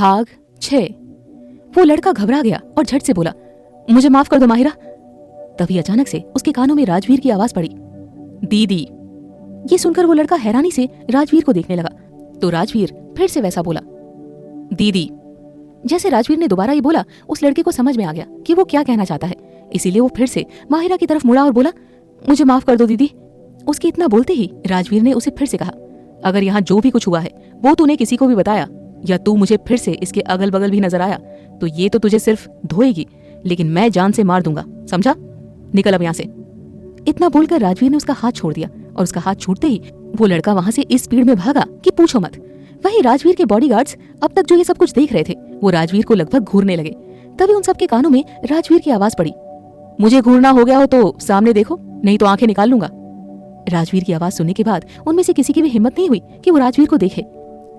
भाग 6। वो लड़का घबरा गया और झट से बोला, मुझे माफ कर दो माहिरा। तभी अचानक से उसके कानों में राजवीर की आवाज पड़ी, दीदी। ये सुनकर वो लड़का हैरानी से राजवीर को देखने लगा तो राजवीर फिर से वैसा बोला, दीदी। जैसे राजवीर ने दोबारा ये बोला, उस लड़के को समझ में आ गया कि वो क्या कहना चाहता है, इसीलिए वो फिर से माहिरा की तरफ मुड़ा और बोला, मुझे माफ कर दो दीदी। उसके इतना बोलते ही राजवीर ने उसे फिर से कहा, अगर यहाँ जो भी कुछ हुआ है वो तूने किसी को भी बताया या तू मुझे फिर से इसके अगल बगल भी नजर आया तो ये तो तुझे सिर्फ धोएगी, लेकिन मैं जान से मार दूंगा, समझा? निकल अब यहाँ से। इतना बोलकर राजवीर ने उसका हाथ छोड़ दिया और उसका हाथ छूटते ही वो लड़का वहां से इस स्पीड में भागा कि पूछो मत। वहीं राजवीर के बॉडीगार्ड्स अब तक जो ये सब कुछ देख रहे थे वो राजवीर को लगभग घूरने लगे। तभी उन सबके कानों में राजवीर की आवाज पड़ी, मुझे घूरना हो गया हो तो सामने देखो, नहीं तो आंखें निकाल लूंगा। राजवीर की आवाज सुनने के बाद उनमें से किसी की भी हिम्मत नहीं हुई कि वो राजवीर को देखे।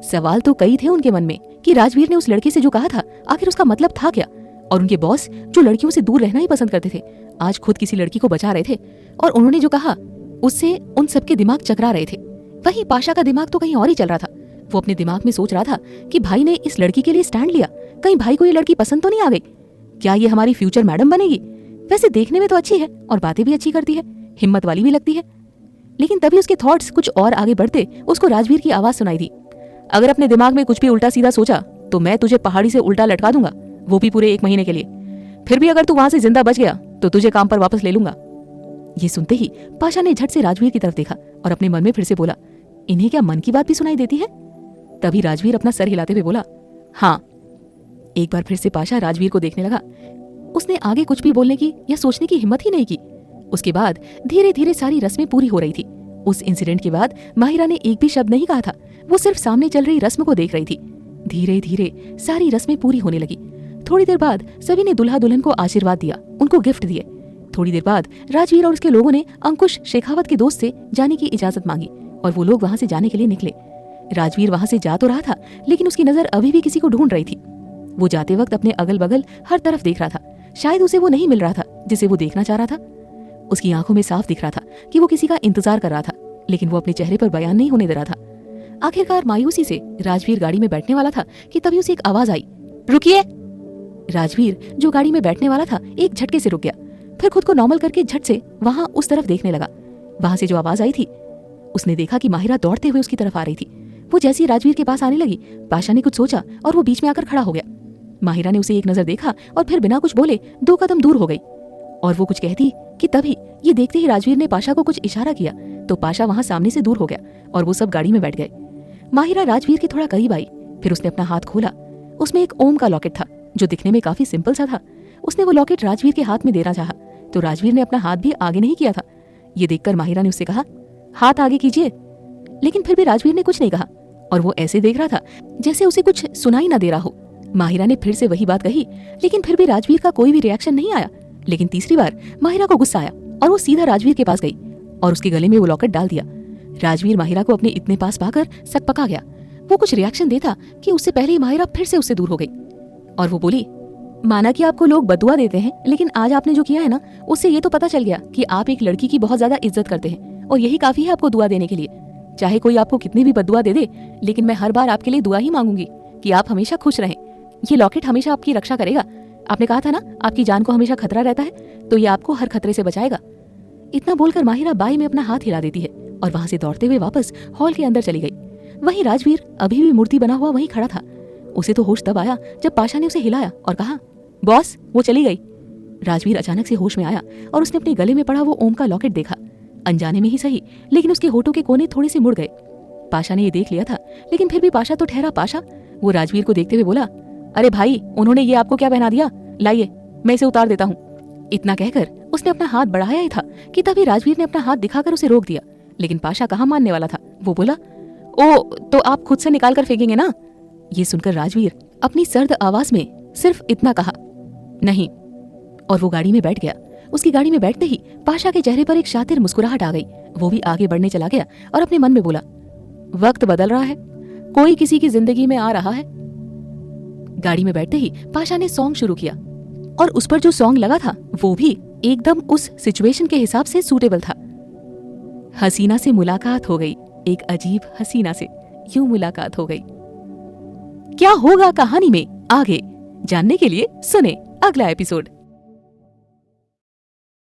सवाल तो कई थे उनके मन में कि राजवीर ने उस लड़के से जो कहा था आखिर उसका मतलब था क्या, और उनके बॉस जो लड़कियों से दूर रहना ही पसंद करते थे आज खुद किसी लड़की को बचा रहे थे और उन्होंने जो कहा उससे उन सबके दिमाग चकरा रहे थे। वहीं पाशा का दिमाग तो कहीं और ही चल रहा था। वो अपने दिमाग में सोच रहा था कि भाई ने इस लड़की के लिए स्टैंड लिया, कहीं भाई को ये लड़की पसंद तो नहीं आ गई, क्या ये हमारी फ्यूचर मैडम बनेगी? वैसे देखने में तो अच्छी है और बातें भी अच्छी करती है, हिम्मत वाली भी लगती है। लेकिन तभी उसके थॉट्स कुछ और आगे बढ़ते उसको राजवीर की आवाज सुनाई दी, अगर अपने दिमाग में कुछ भी उल्टा सीधा सोचा तो मैं तुझे पहाड़ी से उल्टा लटका दूंगा, वो भी पूरे 1 महीने के लिए। फिर भी अगर तू वहां से जिंदा बच गया तो तुझे काम पर वापस ले लूंगा। ये सुनते ही पाशा ने झट से राजवीर की तरफ देखा और अपने मन में फिर से बोला, इन्हें क्या मन की बात भी सुनाई देती है? तभी राजवीर अपना सर हिलाते हुए बोला, हाँ। एक बार फिर से पाशा राजवीर को देखने लगा। उसने आगे कुछ भी बोलने की या सोचने की हिम्मत ही नहीं की। उसके बाद धीरे धीरे सारी रस्में पूरी हो रही थी। उस इंसिडेंट के बाद माहिरा ने एक भी शब्द नहीं कहा था, वो सिर्फ सामने चल रही रस्म को देख रही थी। धीरे धीरे सारी रस्में पूरी होने लगी। थोड़ी देर बाद सभी ने दुल्हा दुल्हन को आशीर्वाद दिया, उनको गिफ्ट दिए। थोड़ी देर बाद राजवीर और उसके लोगों ने अंकुश शेखावत के दोस्त से जाने की इजाजत मांगी और वो लोग वहां से जाने के लिए निकले। राजवीर वहां से जा तो रहा था लेकिन उसकी नजर अभी भी किसी को ढूंढ रही थी। वो जाते वक्त अपने अगल बगल हर तरफ देख रहा था, शायद उसे वो नहीं मिल रहा था जिसे वो देखना चाह रहा था। उसकी आंखों में साफ दिख रहा था कि वो किसी का इंतजार कर रहा था, लेकिन वो अपने चेहरे पर बयान नहीं होने दे रहा था। आखिरकार मायूसी से राजवीर गाड़ी में बैठने वाला था कि तभी उसे एक आवाज आई, रुकिए। राजवीर जो गाड़ी में बैठने वाला था एक झटके से रुक गया, फिर खुद को नॉर्मल करके झट से वहां उस तरफ देखने लगा। वहां से जो आवाज आई थी उसने देखा कि माहिरा दौड़ते हुए उसकी तरफ आ रही थी। वो जैसे ही राजवीर के पास आने लगी, पाशा ने कुछ सोचा और वो बीच में आकर खड़ा हो गया। माहिरा ने उसे एक नजर देखा और फिर बिना कुछ बोले 2 कदम दूर हो गई और वो कुछ कहती कि तभी ये देखते ही राजवीर ने पाशा को कुछ इशारा किया तो पाशा वहां सामने से दूर हो गया और वो सब गाड़ी में बैठ गए। माहिरा राजवीर के थोड़ा करीब आई, फिर उसने अपना हाथ खोला। उसमें एक ओम का लॉकेट था जो दिखने में काफी सिंपल सा था। उसने वो लॉकेट राजवीर के हाथ में देना चाहा तो राजवीर ने अपना हाथ भी आगे नहीं किया था। ये देखकर माहिरा ने उससे कहा, हाथ आगे कीजिए, लेकिन फिर भी राजवीर ने कुछ नहीं कहा और वो ऐसे देख रहा था जैसे उसे कुछ सुनाई ना दे रहा हो। माहिरा ने फिर से वही बात कही, लेकिन फिर भी राजवीर का कोई भी रिएक्शन नहीं आया। लेकिन तीसरी बार माहिरा को गुस्सा आया और वो सीधा राजवीर के पास गई और उसके गले में वो लॉकेट डाल दिया। राजवीर माहिरा को अपने इतने पास पाकर सकपका गया। वो कुछ रिएक्शन देता कि उससे पहले ही माहिरा फिर से उससे दूर हो गई और वो बोली, माना कि आपको लोग बदुआ देते हैं, लेकिन आज आपने जो किया है ना, उससे ये तो पता चल गया कि आप एक लड़की की बहुत ज्यादा इज्जत करते हैं और यही काफी है आपको दुआ देने के लिए। चाहे कोई आपको कितनी भी बदुआ दे दे, लेकिन मैं हर बार आपके लिए दुआ ही मांगूंगी कि आप हमेशा खुश रहें। ये लॉकेट हमेशा आपकी रक्षा करेगा। आपने कहा था ना आपकी जान को हमेशा खतरा रहता है, तो ये आपको हर खतरे से बचाएगा। इतना बोलकर माहिरा बाई में अपना हाथ हिला देती है और वहां से दौड़ते हुए वापस हॉल के अंदर चली गई। वहीं राजवीर अभी भी मूर्ति बना हुआ वहीं खड़ा था। उसे तो होश तब आया जब पाशा ने उसे हिलाया और कहा, बॉस वो चली गई। राजवीर अचानक से होश में आया और उसने अपने गले में पड़ा वो ओम का लॉकेट देखा। अनजाने में ही सही, लेकिन उसके होठों के कोने थोड़े से मुड़ गए। पाशा ने ये देख लिया था, लेकिन फिर भी पाशा तो ठहरा पाशा। वो राजवीर को देखते हुए बोला, अरे भाई, उन्होंने ये आपको क्या पहना दिया? लाइए मैं इसे उतार देता हूँ। इतना कहकर उसने अपना हाथ बढ़ाया ही था कि तभी राजवीर ने अपना हाथ दिखाकर उसे रोक दिया, लेकिन पाशा कहाँ मानने वाला था। वो बोला, ओ तो आप खुद से निकाल कर फेंकेंगे ना? ये सुनकर राजवीर अपनी सर्द आवाज में सिर्फ इतना कहा, नहीं, और वो गाड़ी में बैठ गया। उसकी गाड़ी में बैठते ही पाशा के चेहरे पर एक शातिर मुस्कुराहट आ गई। वो भी आगे बढ़ने चला गया और अपने मन में बोला, वक्त बदल रहा है, कोई किसी की जिंदगी में आ रहा है। गाड़ी में बैठते ही पाशा ने सॉन्ग शुरू किया और उस पर जो सॉन्ग लगा था वो भी एकदम उस सिचुएशन के हिसाब से सूटेबल था। हसीना से मुलाकात हो गई, एक अजीब हसीना से यूं मुलाकात हो गई। क्या होगा कहानी में आगे जानने के लिए सुने अगला एपिसोड।